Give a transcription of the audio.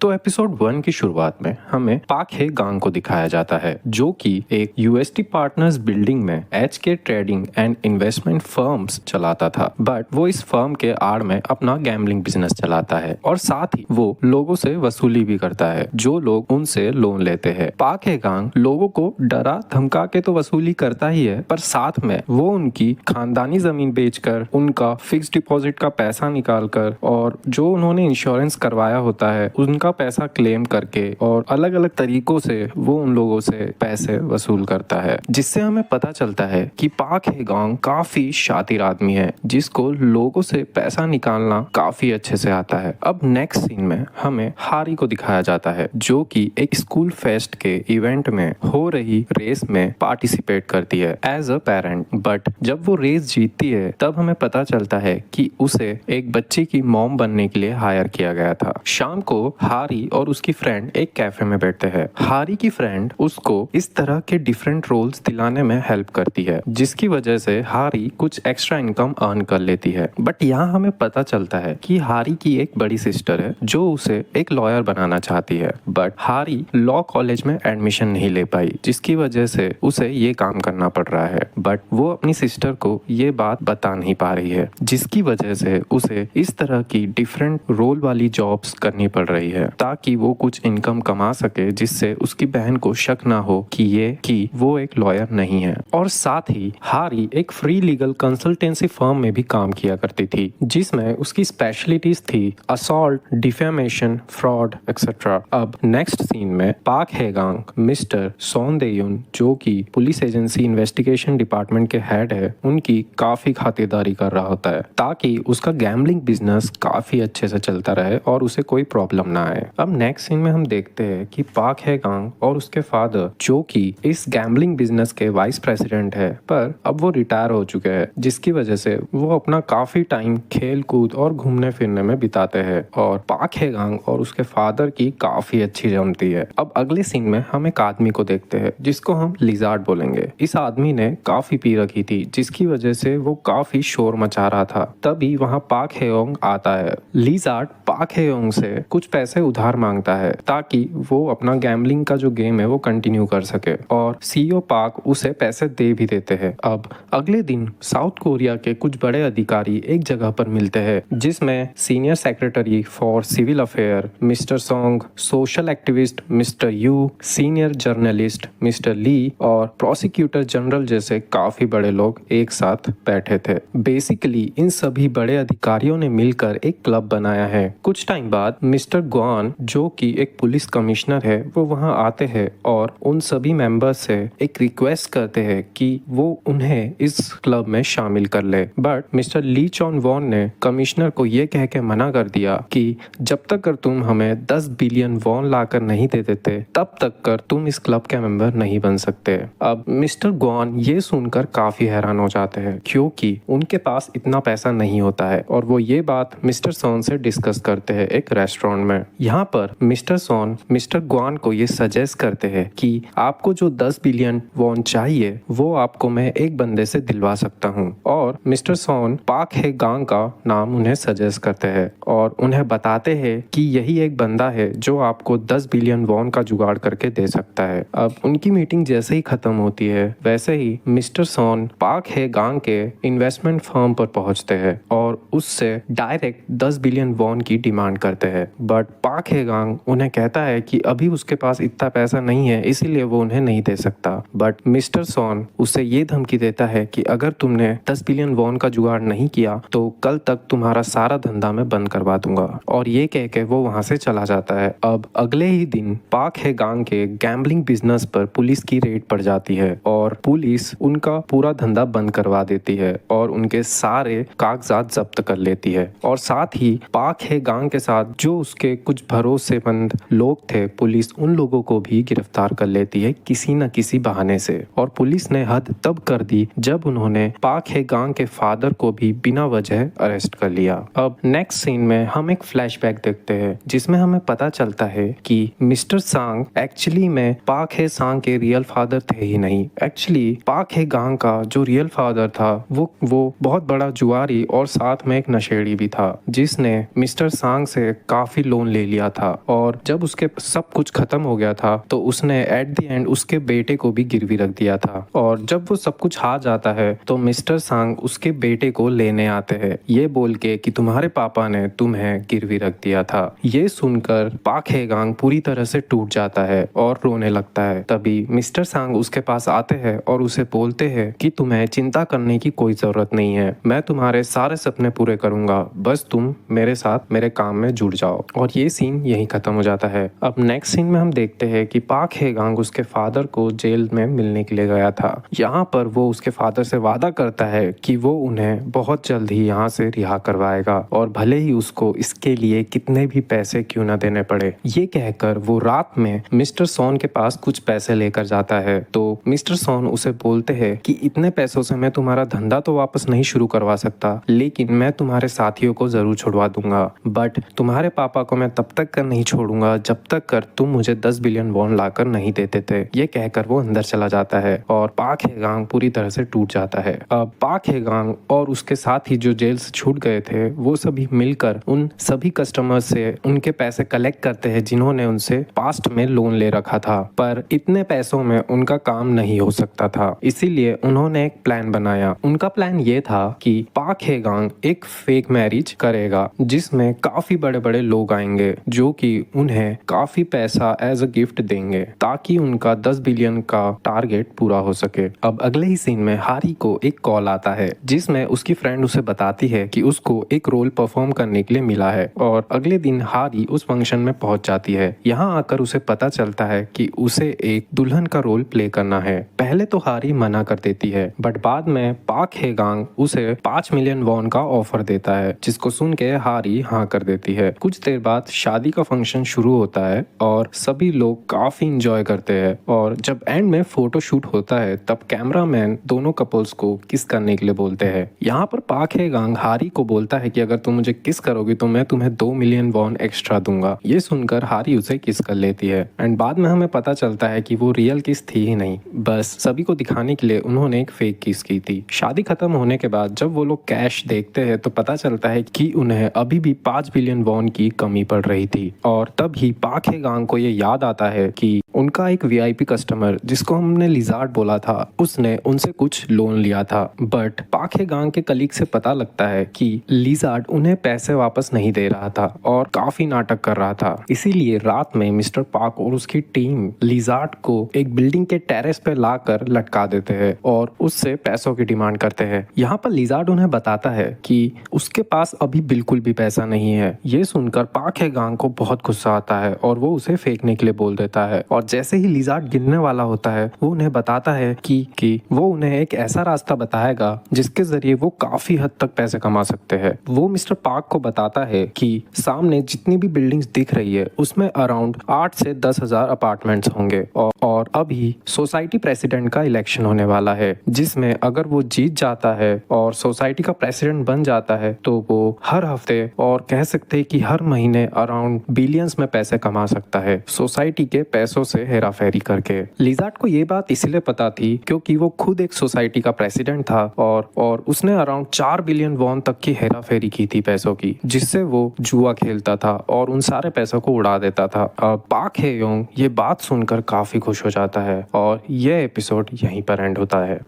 तो एपिसोड 1 की शुरुआत में हमें पाक हे गांग को दिखाया जाता है, जो कि एक यूएसटी पार्टनर्स बिल्डिंग में HK trading and investment firms चलाता था। बट वो इस फर्म के आड़ में अपना गैम्बलिंग बिजनेस चलाता है और साथ ही वो लोगों से वसूली भी करता है, जो लोग उनसे लोन लेते हैं। पाक हे गांग लोगों को डरा धमका के तो वसूली करता ही है, पर साथ में वो उनकी खानदानी जमीन बेचकर, उनका फिक्स डिपॉजिट का पैसा निकाल कर और जो उन्होंने इंश्योरेंस करवाया होता है उनका पैसा क्लेम करके और अलग अलग तरीकों से वो उन लोगों से पैसे वसूल करता है, जिससे हमें पता चलता है कि पाक हे गांग काफी शातिर आदमी है, जिसको लोगों से पैसा निकालना काफी अच्छे से आता है। अब नेक्स्ट सीन में हमें हारी को दिखाया जाता है, जो कि एक स्कूल फेस्ट के इवेंट में हो रही रेस में पार्टिसिपेट करती है एज अ पेरेंट। बट जब वो रेस जीतती है तब हमें पता चलता है कि उसे एक बच्चे की मॉम बनने के लिए हायर किया गया था। शाम को हारी और उसकी फ्रेंड एक कैफे में बैठते हैं। हारी की फ्रेंड उसको इस तरह के डिफरेंट रोल्स दिलाने में हेल्प करती है, जिसकी वजह से हारी कुछ एक्स्ट्रा इनकम अर्न कर लेती है। बट यहाँ हमें पता चलता है कि हारी की एक बड़ी सिस्टर है जो उसे एक लॉयर बनाना चाहती है, बट हारी लॉ कॉलेज में एडमिशन नहीं ले पाई, जिसकी वजह से उसे ये काम करना पड़ रहा है। बट वो अपनी सिस्टर को ये बात बता नहीं पा रही है, जिसकी वजह से उसे इस तरह की डिफरेंट रोल वाली जॉब्स करनी पड़ रही है ताकि वो कुछ इनकम कमा सके, जिससे उसकी बहन को शक ना हो कि वो एक लॉयर नहीं है। और साथ ही हारी एक फ्री लीगल कंसल्टेंसी फर्म में भी काम किया करती थी, जिसमें उसकी स्पेशलिटीज थी असॉल्ट, डिफेमेशन, फ्रॉड एक्सेट्रा। अब नेक्स्ट सीन में पाक हे गांग मिस्टर सोन दे-युन, जो कि पुलिस एजेंसी इन्वेस्टिगेशन डिपार्टमेंट के हेड है, उनकी काफी खातिरदारी कर रहा होता है ताकि उसका गैम्बलिंग बिजनेस काफी अच्छे से चलता रहे और उसे कोई प्रॉब्लम ना आए। अब नेक्स्ट सीन में हम देखते हैं कि पाक हे गांग और उसके फादर, जो कि इस गैम्बलिंग बिजनेस के वाइस प्रेसिडेंट है, पर अब वो रिटायर हो चुके हैं, जिसकी वजह से वो अपना काफी टाइम खेल कूद और घूमने फिरने में बिताते हैं और पाक हे गांग और उसके फादर की काफी अच्छी जमती है। अब अगले सीन में हम एक आदमी को देखते हैं जिसको हम लिजार्ड बोलेंगे। इस आदमी ने काफी पी रखी थी, जिसकी वजह से वो काफी शोर मचा रहा था। तभी वहाँ पाक हे गांग आता है। लिजार्ड पाक हे गांग से कुछ पैसे उधार मांगता है ताकि वो अपना गैम्बलिंग का जो गेम है वो कंटिन्यू कर सके, और सीईओ पाक उसे पैसे दे भी देते हैं। अब अगले दिन साउथ कोरिया के कुछ बड़े अधिकारी एक जगह पर मिलते हैं, जिसमें senior secretary for civil affair mister Song, social activist mister Yu, senior journalist mister Lee और प्रोसिक्यूटर जनरल जैसे काफी बड़े लोग एक साथ बैठे थे। बेसिकली इन सभी बड़े अधिकारियों ने मिलकर एक क्लब बनाया है। कुछ टाइम बाद मिस्टर ग्वान, जो कि एक पुलिस कमिश्नर है, वो वहां आते हैं और उन सभी मेंबर्स से एक रिक्वेस्ट करते हैं कि वो उन्हें इस क्लब में शामिल कर ले। बट मिस्टर ली चॉन वॉन ने कमिश्नर को ये कह के मना कर दिया कि जब तक कर तुम हमें 10 बिलियन वॉन लाकर नहीं दे देते तब तक कर तुम इस क्लब के मेंबर नहीं बन सकते। अब मिस्टर ग्वान ये सुनकर काफी हैरान हो जाते हैं, क्योंकि उनके पास इतना पैसा नहीं होता है, और वो ये बात मिस्टर सोन से डिस्कस करते हैं एक रेस्टोरेंट में। यहाँ पर मिस्टर सोन मिस्टर ग्वान को ये सजेस्ट करते हैं कि आपको जो 10 बिलियन वॉन चाहिए वो आपको मैं एक बंदे से दिलवा सकता हूँ, और मिस्टर सोन पाक हे गांग का नाम उन्हें सजेस्ट करते हैं और उन्हें बताते हैं कि यही एक बंदा है जो आपको 10 बिलियन वॉन का जुगाड़ करके दे सकता है। अब उनकी मीटिंग जैसे ही खत्म होती है वैसे ही मिस्टर सोन पाक हे गांग के इन्वेस्टमेंट फर्म पर पहुंचते हैं और उससे डायरेक्ट 10 बिलियन वॉन की डिमांड करते हैं। बट पाक हे गांग उन्हें कहता है कि अभी उसके पास इतना पैसा नहीं है, इसीलिए वो उन्हें नहीं दे सकता। बट मिस्टर सोन उसे ये धमकी देता है कि अगर तुमने 10 बिलियन वॉन का जुगाड़ नहीं किया तो कल तक तुम्हारा सारा धंधा मैं बंद करवा दूंगा, और ये कह के वो वहां से चला जाता है। अब अगले ही दिन पाक हे गांग के गैम्बलिंग बिजनेस पर पुलिस की रेड पड़ जाती है और पुलिस उनका पूरा धंधा बंद करवा देती है और उनके सारे कागजात जब्त कर लेती है। और साथ ही पाक हे गांग के साथ जो उसके कुछ भरोसेमंद लोग थे, पुलिस उन लोगों को भी गिरफ्तार कर लेती है किसी न किसी बहाने से। और पुलिस ने हद तब कर दी जब उन्होंने पाक हे गांग के फादर को भी बिना वजह अरेस्ट कर लिया। अब नेक्स्ट सीन में हम एक फ्लैशबैक देखते हैं, जिसमें हमें पता चलता है कि मिस्टर सांग एक्चुअली में पाक हे सांग के रियल फादर थे ही नहीं। एक्चुअली पाक हे गांग का जो रियल फादर था वो बहुत बड़ा जुआरी और साथ में एक नशेड़ी भी था, जिसने मिस्टर सांग से काफी लोन ले लिया था और जब उसके सब कुछ खत्म हो गया था तो उसने एट द एंड उसके बेटे को भी गिरवी रख दिया था। और जब वो सब कुछ हार जाता है तो मिस्टर सांग उसके बेटे को लेने आते हैं ये बोल के कि तुम्हारे पापा ने तुम्हें गिरवी रख दिया था। ये सुनकर पाक हेगांग पूरी तरह से टूट जाता है और रोने लगता है। तभी मिस्टर सांग उसके पास आते हैं और उसे बोलते हैं कि तुम्हें चिंता करने की कोई जरूरत नहीं है, मैं तुम्हारे सारे सपने पूरे करूंगा, बस तुम मेरे साथ मेरे काम में जुड़ जाओ। और ये सीन यहीं खत्म हो जाता है। अब नेक्स्ट सीन में हम देखते हैं कि पाक हेगांग उसके फादर को जेल में मिलने के लिए गया था। यहाँ पर वो उसके फादर से वादा करता है कि वो उन्हें बहुत जल्द ही यहाँ से रिहा करवाएगा और भले ही उसको इसके लिए कितने भी पैसे क्यों ना देने पड़े। ये कहकर वो रात में मिस्टर सोन के पास कुछ पैसे लेकर जाता है तो मिस्टर सोन उसे बोलते हैं कि इतने पैसों से मैं तुम्हारा धंधा तो वापस नहीं शुरू करवा सकता, लेकिन मैं तुम्हारे साथियों को जरूर छुड़वा दूंगा, बट तुम्हारे पापा को मैं तब तक कर नहीं छोड़ूंगा जब तक कर तुम मुझे 10 बिलियन वॉन लाकर नहीं देते थे। ये कहकर वो अंदर चला जाता है और पाक हेगांग पूरी तरह से टूट जाता है। अब पाक हेगांग और उसके साथ ही जो जेल से छूट गए थे वो सभी मिलकर उन सभी कस्टमर से उनके पैसे कलेक्ट करते हैं जिन्होंने उनसे पास्ट में लोन ले रखा था, पर इतने पैसों में उनका काम नहीं हो सकता था। इसीलिए उन्होंने एक प्लान बनाया। उनका प्लान ये था कि पाक हेगांग एक फेक मैरिज करेगा जिसमें काफी बड़े बड़े लोग आएंगे जो कि उन्हें काफी पैसा एज अ गिफ्ट देंगे ताकि उनका 10 बिलियन का टारगेट पूरा हो सके। अब अगले ही सीन में हारी को एक कॉल आता है जिसमें उसकी फ्रेंड उसे बताती है कि उसको एक रोल परफॉर्म करने के लिए मिला है और अगले दिन हारी उस फंक्शन में पहुंच जाती है। यहाँ आकर उसे पता चलता है कि उसे एक दुल्हन का रोल प्ले करना है। पहले तो हारी मना कर देती है बट बाद में पाक हेगांग उसे 5 मिलियन वॉन का ऑफर देता है जिसको सुन के हारी हाँ कर देती है। कुछ देर बाद शादी का फंक्शन शुरू होता है और सभी लोग काफी इंजॉय करते हैं और जब एंड में फोटो शूट होता है तब कैमरामैन दोनों कपल्स को किस करने के लिए बोलते हैं। यहाँ पर पाक हेगांग हारी को बोलता है कि अगर तुम मुझे किस करोगी तो मैं तुम्हें 2 मिलियन वॉन एक्स्ट्रा दूंगा। ये सुनकर हारी उसे किस कर लेती है एंड बाद में हमें पता चलता है कि वो रियल किस थी ही नहीं, बस सभी को दिखाने के लिए उन्होंने एक फेक किस की थी। शादी खत्म होने के बाद जब वो लोग कैश देखते हैं तो पता चलता है कि उन्हें अभी भी 5 बिलियन वॉन की कमी पड़ रही थी और तभी पाक हेगांग को ये याद आता है कि उनका एक वीआईपी कस्टमर जिसको हमने लिजार्ड बोला था उसने उनसे कुछ लोन लिया था, बट पाक हेगांग के कलीग से पता लगता है कि लिजार्ड उन्हें पैसे वापस नहीं दे रहा था और काफी नाटक कर रहा था। इसीलिए रात में मिस्टर पाक और उसकी टीम लिजार्ड को एक बिल्डिंग के टेरेस पे लाकर लटका देते हैं और उससे पैसों की डिमांड करते हैं। यहाँ पर लिजार्ड उन्हें बताता है कि उसके पास अभी बिल्कुल भी पैसा नहीं है। ये सुनकर पाक हेगांग को बहुत गुस्सा आता है और वो उसे फेंकने के लिए बोल देता है और जैसे ही लिजार्ड गिरने वाला होता है वो उन्हें बताता है कि वो उन्हें एक ऐसा रास्ता बताएगा जिसके जरिए वो काफी हद तक पैसे कमा सकते हैं। वो मिस्टर पाक को बताता है कि सामने जितनी भी बिल्डिंग्स दिख रही है उसमें अराउंड 8 से 10 हजार अपार्टमेंट्स होंगे और अभी सोसाइटी प्रेसिडेंट का इलेक्शन होने वाला है जिसमें अगर वो जीत जाता है और सोसाइटी का प्रेसिडेंट बन जाता है तो वो हर हफ्ते और कह सकते हैं कि हर महीने अराउंड बिलियंस में पैसे कमा सकता है सोसाइटी के पैसों से हेराफेरी करके। लिजार्ड को ये बात इसलिए पता थी क्योंकि वो खुद एक सोसाइटी का प्रेसिडेंट था और उसने अराउंड 4 बिलियन वॉन तक की हेराफेरी की थी पैसों की, जिससे वो जुआ खेलता था और उन सारे पैसों को उड़ा देता था। पाक हेयोंग ये बात सुनकर काफी खुश हो जाता है और यह एपिसोड यहीं पर एंड होता है।